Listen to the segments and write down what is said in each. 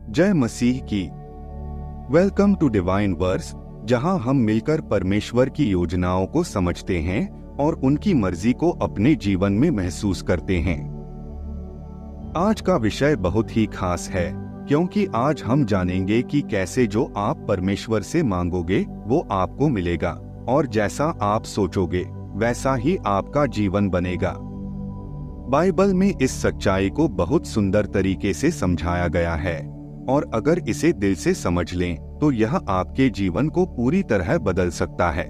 जय मसीह की। Welcome to divine verse, जहां हम मिलकर परमेश्वर की योजनाओं को समझते हैं और उनकी मर्जी को अपने जीवन में महसूस करते हैं। आज का विषय बहुत ही खास है, क्योंकि आज हम जानेंगे कि कैसे जो आप परमेश्वर से मांगोगे वो आपको मिलेगा, और जैसा आप सोचोगे वैसा ही आपका जीवन बनेगा। बाइबल में इस सच्चाई को बहुत सुंदर तरीके से समझाया गया है, और अगर इसे दिल से समझ लें तो यह आपके जीवन को पूरी तरह बदल सकता है।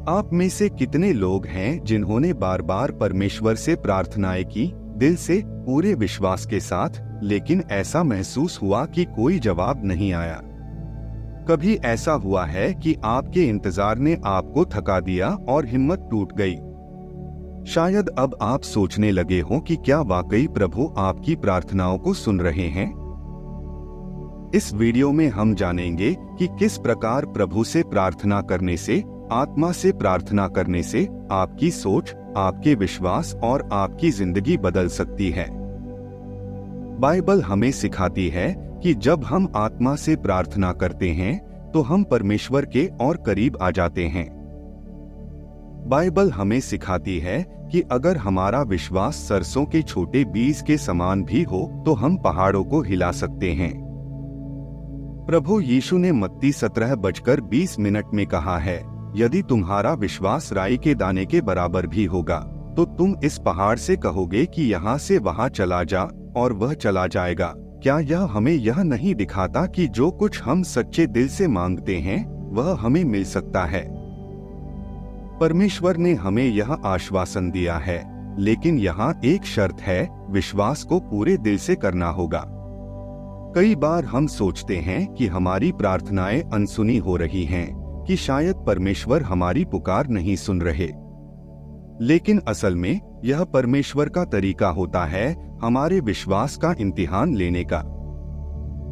आप में से कितने लोग हैं जिन्होंने बार बार परमेश्वर से प्रार्थनाएं की, दिल से, पूरे विश्वास के साथ, लेकिन ऐसा महसूस हुआ कि कोई जवाब नहीं आया? कभी ऐसा हुआ है कि आपके इंतजार ने आपको थका दिया और हिम्मत टूट गई? शायद अब आप सोचने लगे हो कि क्या वाकई प्रभु आपकी प्रार्थनाओं को सुन रहे हैं। इस वीडियो में हम जानेंगे कि किस प्रकार प्रभु से प्रार्थना करने से, आत्मा से प्रार्थना करने से आपकी सोच, आपके विश्वास और आपकी जिंदगी बदल सकती है। बाइबल हमें सिखाती है कि जब हम आत्मा से प्रार्थना करते हैं तो हम परमेश्वर के और करीब आ जाते हैं। बाइबल हमें सिखाती है कि अगर हमारा विश्वास सरसों के छोटे बीज के समान भी हो तो हम पहाड़ों को हिला सकते हैं। प्रभु यीशु ने मत्ती 17:20 में कहा है, यदि तुम्हारा विश्वास राई के दाने के बराबर भी होगा तो तुम इस पहाड़ से कहोगे कि यहाँ से वहाँ चला जा, और वह चला जाएगा। क्या यह हमें यह नहीं दिखाता कि जो कुछ हम सच्चे दिल से मांगते हैं वह हमें मिल सकता है? परमेश्वर ने हमें यह आश्वासन दिया है, लेकिन यहाँ एक शर्त है, विश्वास को पूरे दिल से करना होगा। कई बार हम सोचते हैं कि हमारी प्रार्थनाएं अनसुनी हो रही हैं, कि शायद परमेश्वर हमारी पुकार नहीं सुन रहे। लेकिन असल में यह परमेश्वर का तरीका होता है हमारे विश्वास का इम्तिहान लेने का।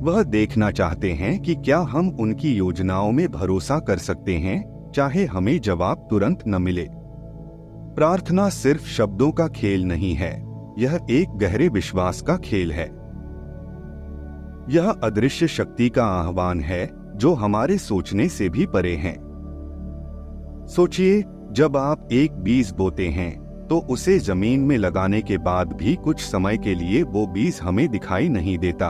वह देखना चाहते हैं कि क्या हम उनकी योजनाओं में भरोसा कर सकते हैं, चाहे हमें जवाब तुरंत न मिले। प्रार्थना सिर्फ शब्दों का खेल नहीं है, यह एक गहरे विश्वास का खेल है। यह अदृश्य शक्ति का आह्वान है जो हमारे सोचने से भी परे है। सोचिए, जब आप एक बीज बोते हैं तो उसे जमीन में लगाने के बाद भी कुछ समय के लिए वो बीज हमें दिखाई नहीं देता।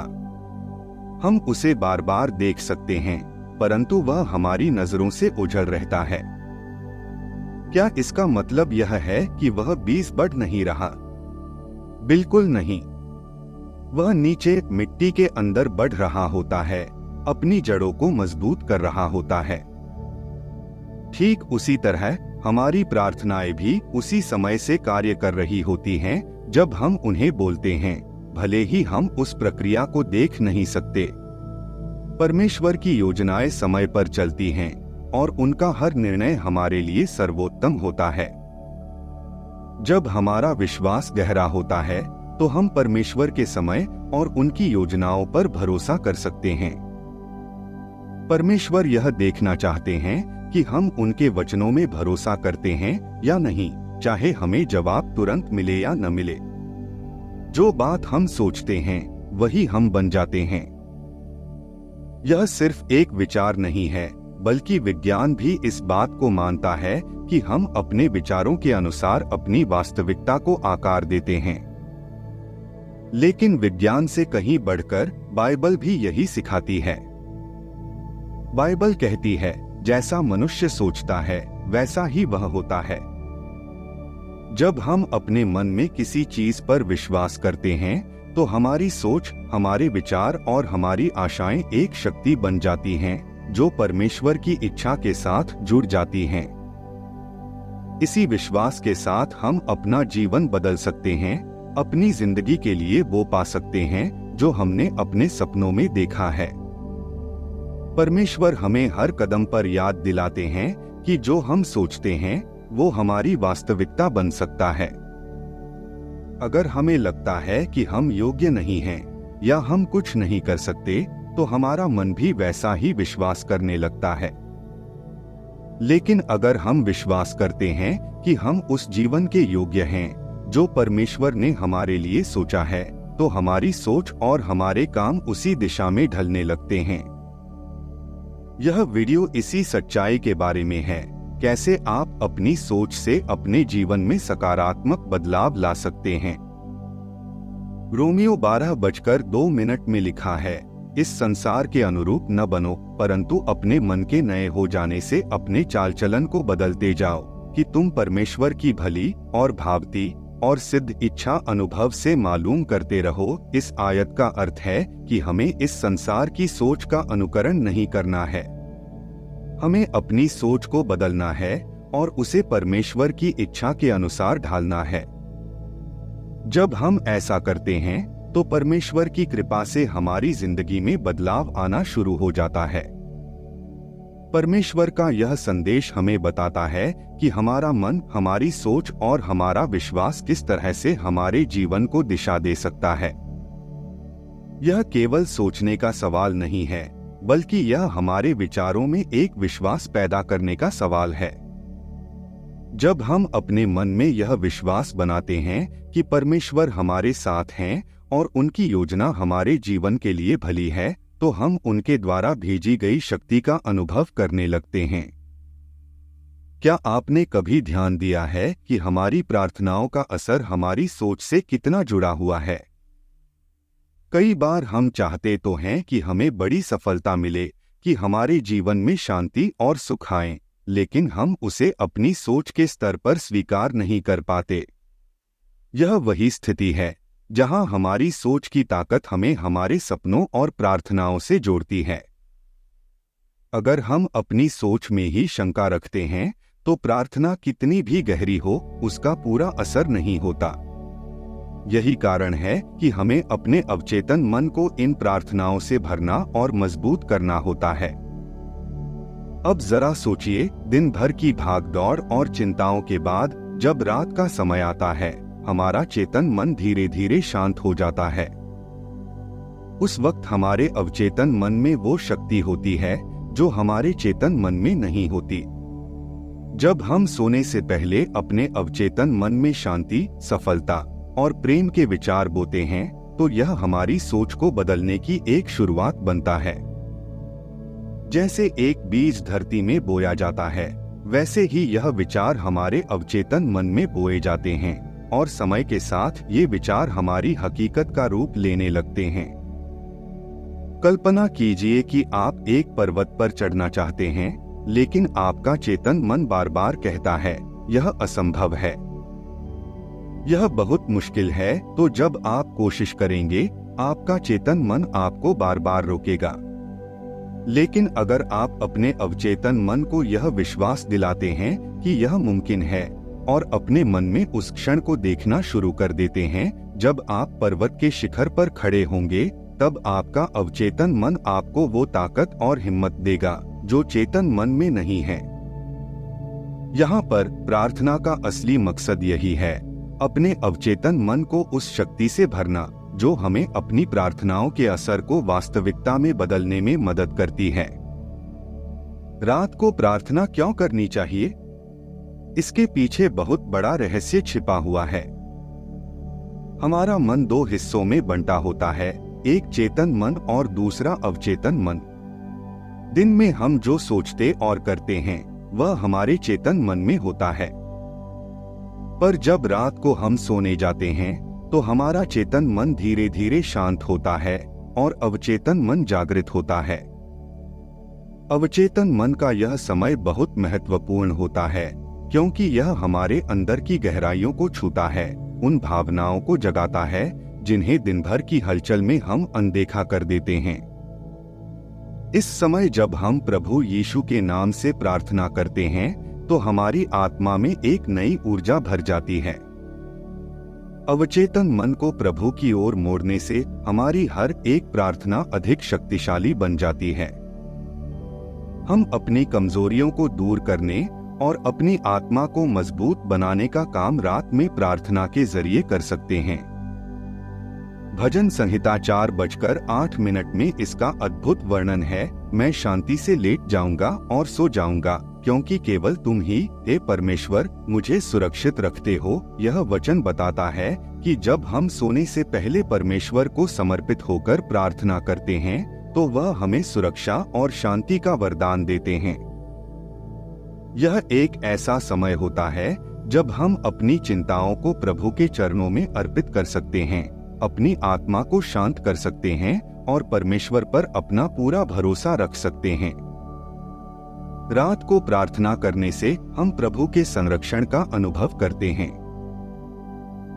हम उसे बार बार देख सकते हैं, परंतु वह हमारी नजरों से उजड़ रहता है। क्या इसका मतलब यह है कि वह बीज बढ़ नहीं रहा? बिल्कुल नहीं। वह नीचे मिट्टी के अंदर बढ़ रहा होता है, अपनी जड़ों को मजबूत कर रहा होता है। ठीक उसी तरह हमारी प्रार्थनाएं भी उसी समय से कार्य कर रही होती हैं जब हम उन्हें बोलते हैं, भले ही हम उस प्रक्रिया को देख नहीं सकते। परमेश्वर की योजनाएं समय पर चलती हैं और उनका हर निर्णय हमारे लिए सर्वोत्तम होता है। जब हमारा विश्वास गहरा होता है तो हम परमेश्वर के समय और उनकी योजनाओं पर भरोसा कर सकते हैं। परमेश्वर यह देखना चाहते हैं कि हम उनके वचनों में भरोसा करते हैं या नहीं, चाहे हमें जवाब तुरंत मिले या न मिले। जो बात हम सोचते हैं वही हम बन जाते हैं। यह सिर्फ एक विचार नहीं है, बल्कि विज्ञान भी इस बात को मानता है कि हम अपने विचारों के अनुसार अपनी वास्तविकता को आकार देते हैं। लेकिन विज्ञान से कहीं बढ़कर बाइबल भी यही सिखाती है। बाइबल कहती है, जैसा मनुष्य सोचता है वैसा ही वह होता है। जब हम अपने मन में किसी चीज पर विश्वास करते हैं तो हमारी सोच, हमारे विचार और हमारी आशाएं एक शक्ति बन जाती हैं जो परमेश्वर की इच्छा के साथ जुड़ जाती हैं। इसी विश्वास के साथ हम अपना जीवन बदल सकते हैं, अपनी जिंदगी के लिए वो पा सकते हैं जो हमने अपने सपनों में देखा है। परमेश्वर हमें हर कदम पर याद दिलाते हैं कि जो हम सोचते हैं वो हमारी वास्तविकता बन सकता है। अगर हमें लगता है कि हम योग्य नहीं हैं या हम कुछ नहीं कर सकते, तो हमारा मन भी वैसा ही विश्वास करने लगता है। लेकिन अगर हम विश्वास करते हैं कि हम उस जीवन के योग्य हैं जो परमेश्वर ने हमारे लिए सोचा है, तो हमारी सोच और हमारे काम उसी दिशा में ढलने लगते हैं। यह वीडियो इसी सच्चाई के बारे में है, कैसे आप अपनी सोच से अपने जीवन में सकारात्मक बदलाव ला सकते हैं। रोमियो 12:02 में लिखा है, इस संसार के अनुरूप न बनो, परंतु अपने मन के नए हो जाने से अपने चाल चलन को बदलते जाओ, कि तुम परमेश्वर की भली और भावती और सिद्ध इच्छा अनुभव से मालूम करते रहो। इस आयत का अर्थ है कि हमें इस संसार की सोच का अनुकरण नहीं करना है, हमें अपनी सोच को बदलना है और उसे परमेश्वर की इच्छा के अनुसार ढालना है। जब हम ऐसा करते हैं तो परमेश्वर की कृपा से हमारी जिंदगी में बदलाव आना शुरू हो जाता है। परमेश्वर का यह संदेश हमें बताता है कि हमारा मन, हमारी सोच और हमारा विश्वास किस तरह से हमारे जीवन को दिशा दे सकता है। यह केवल सोचने का सवाल नहीं है, बल्कि यह हमारे विचारों में एक विश्वास पैदा करने का सवाल है। जब हम अपने मन में यह विश्वास बनाते हैं कि परमेश्वर हमारे साथ हैं और उनकी योजना हमारे जीवन के लिए भली है, तो हम उनके द्वारा भेजी गई शक्ति का अनुभव करने लगते हैं। क्या आपने कभी ध्यान दिया है कि हमारी प्रार्थनाओं का असर हमारी सोच से कितना जुड़ा हुआ है? कई बार हम चाहते तो हैं कि हमें बड़ी सफलता मिले, कि हमारे जीवन में शांति और सुख आए, लेकिन हम उसे अपनी सोच के स्तर पर स्वीकार नहीं कर पाते। यह वही स्थिति है जहां हमारी सोच की ताकत हमें हमारे सपनों और प्रार्थनाओं से जोड़ती है। अगर हम अपनी सोच में ही शंका रखते हैं, तो प्रार्थना कितनी भी गहरी हो, उसका पूरा असर नहीं होता। यही कारण है कि हमें अपने अवचेतन मन को इन प्रार्थनाओं से भरना और मजबूत करना होता है। अब जरा सोचिए, दिन भर की भागदौड़ और चिंताओं के बाद जब रात का समय आता है, हमारा चेतन मन धीरे धीरे शांत हो जाता है। उस वक्त हमारे अवचेतन मन में वो शक्ति होती है जो हमारे चेतन मन में नहीं होती। जब हम सोने से पहले अपने अवचेतन मन में शांति, सफलता और प्रेम के विचार बोते हैं, तो यह हमारी सोच को बदलने की एक शुरुआत बनता है। जैसे एक बीज धरती में बोया जाता है, वैसे ही यह विचार हमारे अवचेतन मन में बोए जाते हैं और समय के साथ ये विचार हमारी हकीकत का रूप लेने लगते हैं। कल्पना कीजिए कि आप एक पर्वत पर चढ़ना चाहते हैं, लेकिन आपका चेतन मन बार बार कहता है, यह असंभव है, यह बहुत मुश्किल है। तो जब आप कोशिश करेंगे, आपका चेतन मन आपको बार बार रोकेगा। लेकिन अगर आप अपने अवचेतन मन को यह विश्वास दिलाते हैं कि यह मुमकिन है और अपने मन में उस क्षण को देखना शुरू कर देते हैं जब आप पर्वत के शिखर पर खड़े होंगे, तब आपका अवचेतन मन आपको वो ताकत और हिम्मत देगा जो चेतन मन में नहीं है। यहाँ पर प्रार्थना का असली मकसद यही है, अपने अवचेतन मन को उस शक्ति से भरना जो हमें अपनी प्रार्थनाओं के असर को वास्तविकता में बदलने में मदद करती है। रात को प्रार्थना क्यों करनी चाहिए? इसके पीछे बहुत बड़ा रहस्य छिपा हुआ है। हमारा मन दो हिस्सों में बंटा होता है, एक चेतन मन और दूसरा अवचेतन मन। दिन में हम जो सोचते और करते हैं, वह हमारे चेतन मन में होता है। पर जब रात को हम सोने जाते हैं, तो हमारा चेतन मन धीरे धीरे शांत होता है और अवचेतन मन जागृत होता है। अवचेतन मन का यह समय बहुत महत्वपूर्ण होता है, क्योंकि यह हमारे अंदर की गहराइयों को छूता है, उन भावनाओं को जगाता है जिन्हें दिन भर की हलचल में हम अनदेखा कर देते हैं। इस समय जब हम प्रभु यीशु के नाम से प्रार्थना करते हैं, तो हमारी आत्मा में एक नई ऊर्जा भर जाती है। अवचेतन मन को प्रभु की ओर मोड़ने से हमारी हर एक प्रार्थना अधिक शक्तिशाली बन जाती है। हम अपनी कमजोरियों को दूर करने और अपनी आत्मा को मजबूत बनाने का काम रात में प्रार्थना के जरिए कर सकते हैं। भजन संहिता 4:08 में इसका अद्भुत वर्णन है। मैं शांति से लेट जाऊंगा और सो जाऊंगा, क्योंकि केवल तुम ही, हे परमेश्वर, मुझे सुरक्षित रखते हो। यह वचन बताता है कि जब हम सोने से पहले परमेश्वर को समर्पित होकर प्रार्थना करते हैं तो वह हमें सुरक्षा और शांति का वरदान देते हैं। यह एक ऐसा समय होता है जब हम अपनी चिंताओं को प्रभु के चरणों में अर्पित कर सकते हैं, अपनी आत्मा को शांत कर सकते हैं और परमेश्वर पर अपना पूरा भरोसा रख सकते हैं। रात को प्रार्थना करने से हम प्रभु के संरक्षण का अनुभव करते हैं।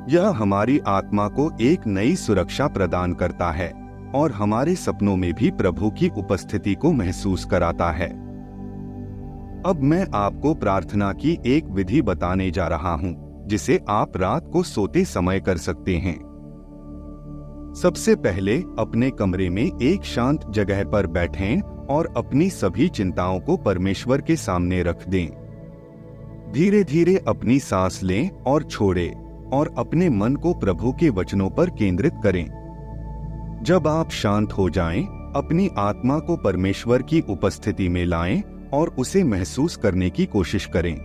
यह हमारी आत्मा को एक नई सुरक्षा प्रदान करता है और हमारे सपनों में भी प्रभु की उपस्थिति को महसूस कराता है। अब मैं आपको प्रार्थना की एक विधि बताने जा रहा हूं, जिसे आप रात को सोते समय कर सकते हैं। सबसे पहले अपने कमरे में एक शांत जगह पर बैठें और अपनी सभी चिंताओं को परमेश्वर के सामने रख दें। धीरे धीरे अपनी सांस लें और छोड़ें और अपने मन को प्रभु के वचनों पर केंद्रित करें। जब आप शांत हो जाएं, अपनी आत्मा को परमेश्वर की उपस्थिति में लाएं और उसे महसूस करने की कोशिश करें।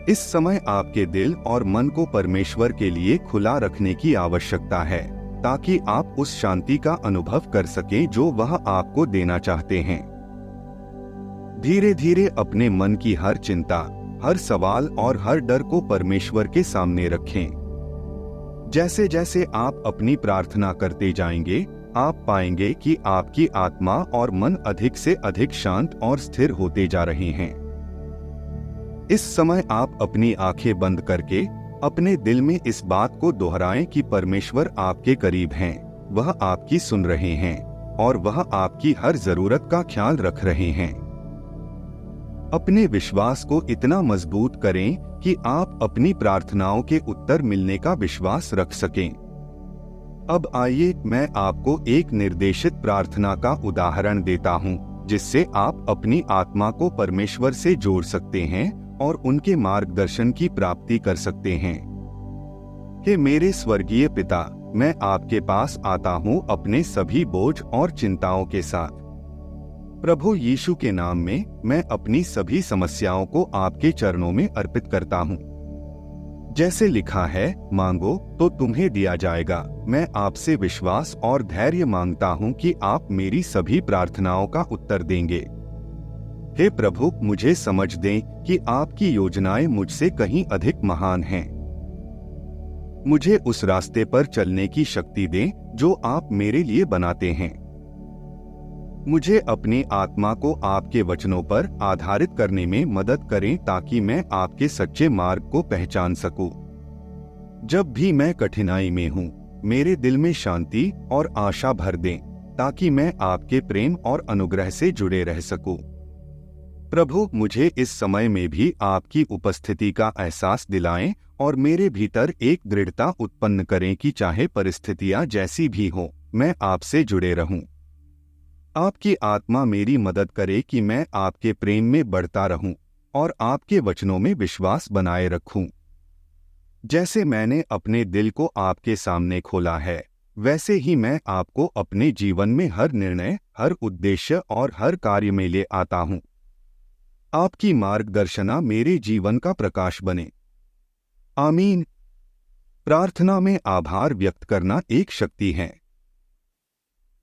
इस समय आपके दिल और मन को परमेश्वर के लिए खुला रखने की आवश्यकता है, ताकि आप उस शांति का अनुभव कर सकें जो वह आपको देना चाहते हैं। धीरे धीरे अपने मन की हर चिंता, हर सवाल और हर डर को परमेश्वर के सामने रखें। जैसे जैसे आप अपनी प्रार्थना करते जाएंगे, आप पाएंगे कि आपकी आत्मा और मन अधिक से अधिक शांत और स्थिर होते जा रहे हैं। इस समय आप अपनी आंखें बंद करके अपने दिल में इस बात को दोहराएं कि परमेश्वर आपके करीब हैं, वह आपकी सुन रहे हैं और वह आपकी हर जरूरत का ख्याल रख रहे हैं। अपने विश्वास को इतना मजबूत करें कि आप अपनी प्रार्थनाओं के उत्तर मिलने का विश्वास रख सकें। अब आइए मैं आपको एक निर्देशित प्रार्थना का उदाहरण देता हूं, जिससे आप अपनी आत्मा को परमेश्वर से जोड़ सकते हैं और उनके मार्गदर्शन की प्राप्ति कर सकते हैं। हे मेरे स्वर्गीय पिता, मैं आपके पास आता हूँ अपने सभी बोझ और चिंताओं के साथ। प्रभु यीशु के नाम में मैं अपनी सभी समस्याओं को आपके चरणों में अर्पित करता हूँ। जैसे लिखा है, मांगो तो तुम्हें दिया जाएगा। मैं आपसे विश्वास और धैर्य मांगता हूँ कि आप मेरी सभी प्रार्थनाओं का उत्तर देंगे। हे प्रभु, मुझे समझ दें कि आपकी योजनाएं मुझसे कहीं अधिक महान हैं। मुझे उस रास्ते पर चलने की शक्ति दें जो आप मेरे लिए बनाते हैं। मुझे अपनी आत्मा को आपके वचनों पर आधारित करने में मदद करें, ताकि मैं आपके सच्चे मार्ग को पहचान सकूं। जब भी मैं कठिनाई में हूं, मेरे दिल में शांति और आशा भर दें, ताकि मैं आपके प्रेम और अनुग्रह से जुड़े रह सकूं। प्रभु, मुझे इस समय में भी आपकी उपस्थिति का एहसास दिलाएं और मेरे भीतर एक दृढ़ता उत्पन्न करें कि चाहे परिस्थितियां जैसी भी हों, मैं आपसे जुड़े रहूं। आपकी आत्मा मेरी मदद करे कि मैं आपके प्रेम में बढ़ता रहूं और आपके वचनों में विश्वास बनाए रखूं। जैसे मैंने अपने दिल को आपके सामने खोला है, वैसे ही मैं आपको अपने जीवन में हर निर्णय, हर उद्देश्य और हर कार्य में ले आता हूं। आपकी मार्गदर्शना मेरे जीवन का प्रकाश बने। आमीन। प्रार्थना में आभार व्यक्त करना एक शक्ति है।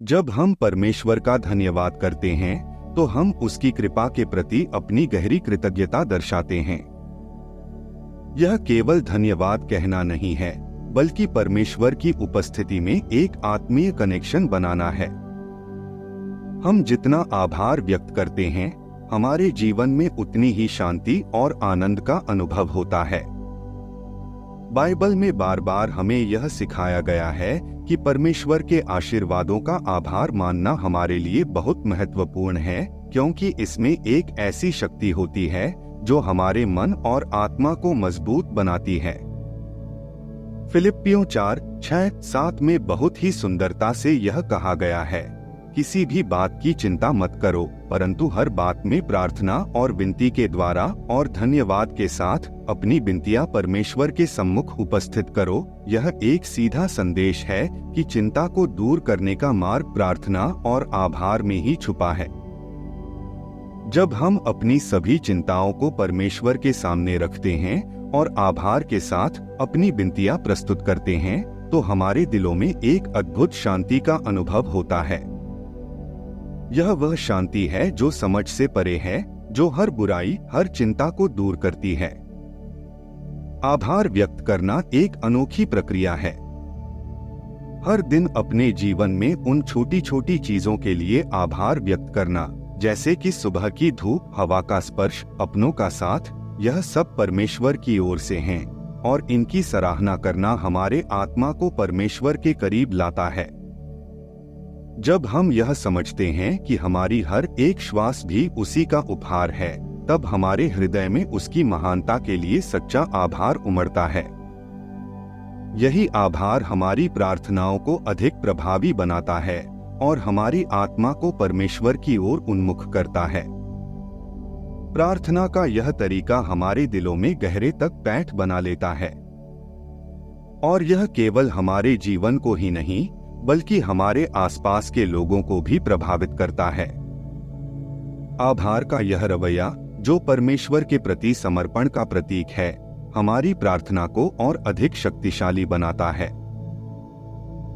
जब हम परमेश्वर का धन्यवाद करते हैं, तो हम उसकी कृपा के प्रति अपनी गहरी कृतज्ञता दर्शाते हैं। यह केवल धन्यवाद कहना नहीं है, बल्कि परमेश्वर की उपस्थिति में एक आत्मीय कनेक्शन बनाना है। हम जितना आभार व्यक्त करते हैं, हमारे जीवन में उतनी ही शांति और आनंद का अनुभव होता है। बाइबल में बार बार हमें यह सिखाया गया है कि परमेश्वर के आशीर्वादों का आभार मानना हमारे लिए बहुत महत्वपूर्ण है, क्योंकि इसमें एक ऐसी शक्ति होती है जो हमारे मन और आत्मा को मजबूत बनाती है। फिलिप्पियों 4:6-7 में बहुत ही सुंदरता से यह कहा गया है, किसी भी बात की चिंता मत करो, परंतु हर बात में प्रार्थना और विनती के द्वारा और धन्यवाद के साथ अपनी विनतियां परमेश्वर के सम्मुख उपस्थित करो। यह एक सीधा संदेश है कि चिंता को दूर करने का मार्ग प्रार्थना और आभार में ही छुपा है। जब हम अपनी सभी चिंताओं को परमेश्वर के सामने रखते हैं और आभार के साथ अपनी विनतियां प्रस्तुत करते हैं, तो हमारे दिलों में एक अद्भुत शांति का अनुभव होता है। यह वह शांति है जो समझ से परे है, जो हर बुराई, हर चिंता को दूर करती है। आभार व्यक्त करना एक अनोखी प्रक्रिया है। हर दिन अपने जीवन में उन छोटी छोटी चीजों के लिए आभार व्यक्त करना, जैसे कि सुबह की धूप, हवा का स्पर्श, अपनों का साथ, यह सब परमेश्वर की ओर से हैं और इनकी सराहना करना हमारे आत्मा को परमेश्वर के करीब लाता है। जब हम यह समझते हैं कि हमारी हर एक श्वास भी उसी का उपहार है, तब हमारे हृदय में उसकी महानता के लिए सच्चा आभार उमड़ता है। यही आभार हमारी प्रार्थनाओं को अधिक प्रभावी बनाता है और हमारी आत्मा को परमेश्वर की ओर उन्मुख करता है। प्रार्थना का यह तरीका हमारे दिलों में गहरे तक पैठ बना लेता है और यह केवल हमारे जीवन को ही नहीं, बल्कि हमारे आसपास के लोगों को भी प्रभावित करता है। आभार का यह रवैया, जो परमेश्वर के प्रति समर्पण का प्रतीक है, हमारी प्रार्थना को और अधिक शक्तिशाली बनाता है।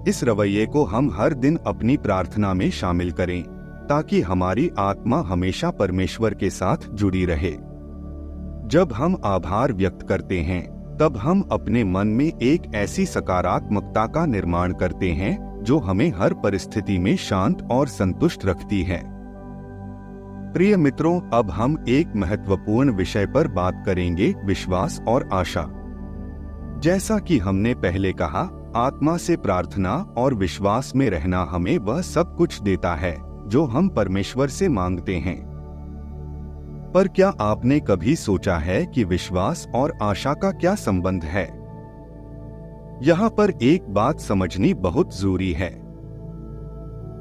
इस रवैये को हम हर दिन अपनी प्रार्थना में शामिल करें, ताकि हमारी आत्मा हमेशा परमेश्वर के साथ जुड़ी रहे। जब हम आभार व्यक्त करते हैं, तब हम अपने मन में एक ऐसी सकारात्मकता का निर्माण करते हैं जो हमें हर परिस्थिति में शांत और संतुष्ट रखती है। प्रिय मित्रों, अब हम एक महत्वपूर्ण विषय पर बात करेंगे, विश्वास और आशा। जैसा कि हमने पहले कहा, आत्मा से प्रार्थना और विश्वास में रहना हमें वह सब कुछ देता है जो हम परमेश्वर से मांगते हैं। पर क्या आपने कभी सोचा है कि विश्वास और आशा का क्या संबंध है? यहाँ पर एक बात समझनी बहुत जरूरी है।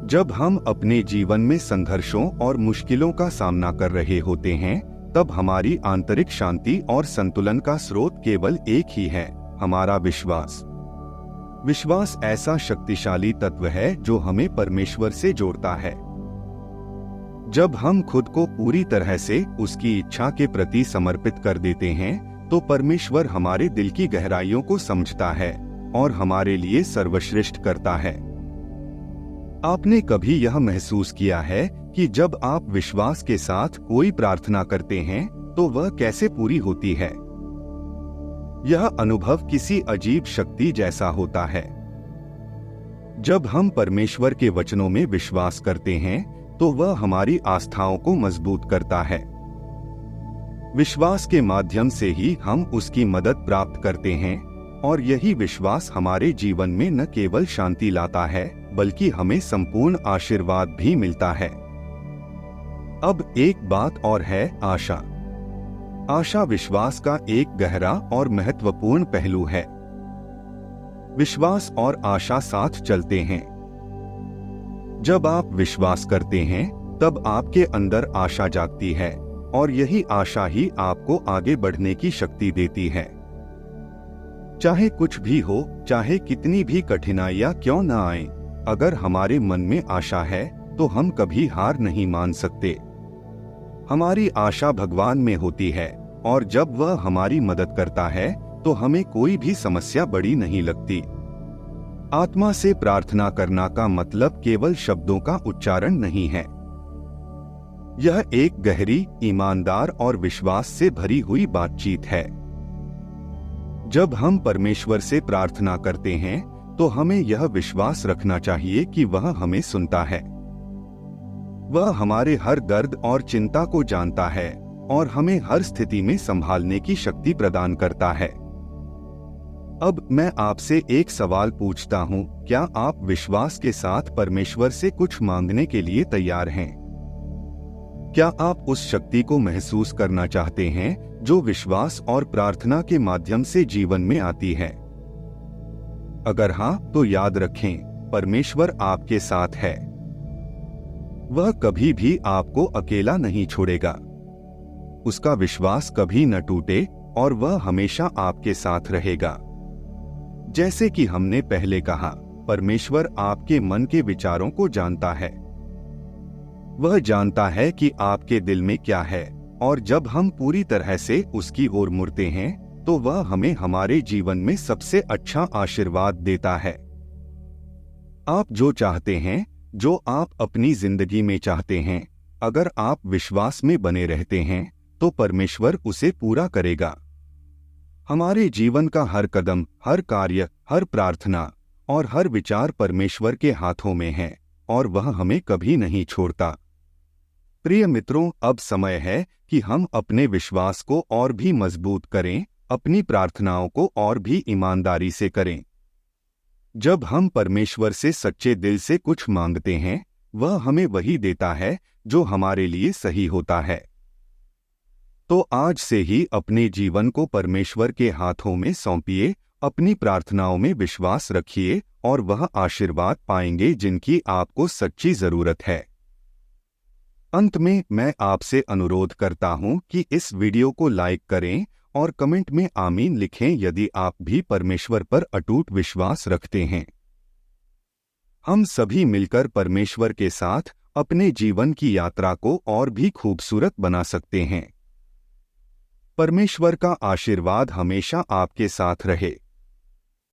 जब हम अपने जीवन में संघर्षों और मुश्किलों का सामना कर रहे होते हैं, तब हमारी आंतरिक शांति और संतुलन का स्रोत केवल एक ही है, हमारा विश्वास। विश्वास ऐसा शक्तिशाली तत्व है जो हमें परमेश्वर से जोड़ता है। जब हम खुद को पूरी तरह से उसकी इच्छा के प्रति समर्पित कर देते हैं, तो परमेश्वर हमारे दिल की गहराइयों को समझता है और हमारे लिए सर्वश्रेष्ठ करता है। आपने कभी यह महसूस किया है कि जब आप विश्वास के साथ कोई प्रार्थना करते हैं, तो वह कैसे पूरी होती है? यह अनुभव किसी अजीब शक्ति जैसा होता है। जब हम परमेश्वर के वचनों में विश्वास करते हैं, तो वह हमारी आस्थाओं को मजबूत करता है। विश्वास के माध्यम से ही हम उसकी मदद प्राप्त करते हैं और यही विश्वास हमारे जीवन में न केवल शांति लाता है, बल्कि हमें संपूर्ण आशीर्वाद भी मिलता है। अब एक बात और है, आशा। आशा विश्वास का एक गहरा और महत्वपूर्ण पहलू है। विश्वास और आशा साथ चलते हैं। जब आप विश्वास करते हैं, तब आपके अंदर आशा जागती है और यही आशा ही आपको आगे बढ़ने की शक्ति देती है। चाहे कुछ भी हो, चाहे कितनी भी कठिनाइयां क्यों न आए, अगर हमारे मन में आशा है, तो हम कभी हार नहीं मान सकते। हमारी आशा भगवान में होती है और जब वह हमारी मदद करता है, तो हमें कोई भी समस्या बड़ी नहीं लगती। आत्मा से प्रार्थना करना का मतलब केवल शब्दों का उच्चारण नहीं है। यह एक गहरी, ईमानदार और विश्वास से भरी हुई बातचीत है। जब हम परमेश्वर से प्रार्थना करते हैं, तो हमें यह विश्वास रखना चाहिए कि वह हमें सुनता है। वह हमारे हर दर्द और चिंता को जानता है और हमें हर स्थिति में संभालने की शक्ति प्रदान करता है। अब मैं आपसे एक सवाल पूछता हूँ, क्या आप विश्वास के साथ परमेश्वर से कुछ मांगने के लिए तैयार हैं? क्या आप उस शक्ति को महसूस करना चाहते हैं जो विश्वास और प्रार्थना के माध्यम से जीवन में आती है? अगर हाँ, तो याद रखें, परमेश्वर आपके साथ है। वह कभी भी आपको अकेला नहीं छोड़ेगा। उसका विश्वास कभी न टूटे और वह हमेशा आपके साथ रहेगा। जैसे कि हमने पहले कहा, परमेश्वर आपके मन के विचारों को जानता है। वह जानता है कि आपके दिल में क्या है, और जब हम पूरी तरह से उसकी ओर मुड़ते हैं तो वह हमें हमारे जीवन में सबसे अच्छा आशीर्वाद देता है। आप जो चाहते हैं, जो आप अपनी जिंदगी में चाहते हैं, अगर आप विश्वास में बने रहते हैं तो परमेश्वर उसे पूरा करेगा। हमारे जीवन का हर कदम, हर कार्य, हर प्रार्थना और हर विचार परमेश्वर के हाथों में है और वह हमें कभी नहीं छोड़ता। प्रिय मित्रों, अब समय है कि हम अपने विश्वास को और भी मजबूत करें, अपनी प्रार्थनाओं को और भी ईमानदारी से करें। जब हम परमेश्वर से सच्चे दिल से कुछ मांगते हैं, वह हमें वही देता है जो हमारे लिए सही होता है। तो आज से ही अपने जीवन को परमेश्वर के हाथों में सौंपिए, अपनी प्रार्थनाओं में विश्वास रखिए और वह आशीर्वाद पाएंगे जिनकी आपको सच्ची जरूरत है। अंत में मैं आपसे अनुरोध करता हूं कि इस वीडियो को लाइक करें और कमेंट में आमीन लिखें यदि आप भी परमेश्वर पर अटूट विश्वास रखते हैं। हम सभी मिलकर परमेश्वर के साथ अपने जीवन की यात्रा को और भी खूबसूरत बना सकते हैं। परमेश्वर का आशीर्वाद हमेशा आपके साथ रहे।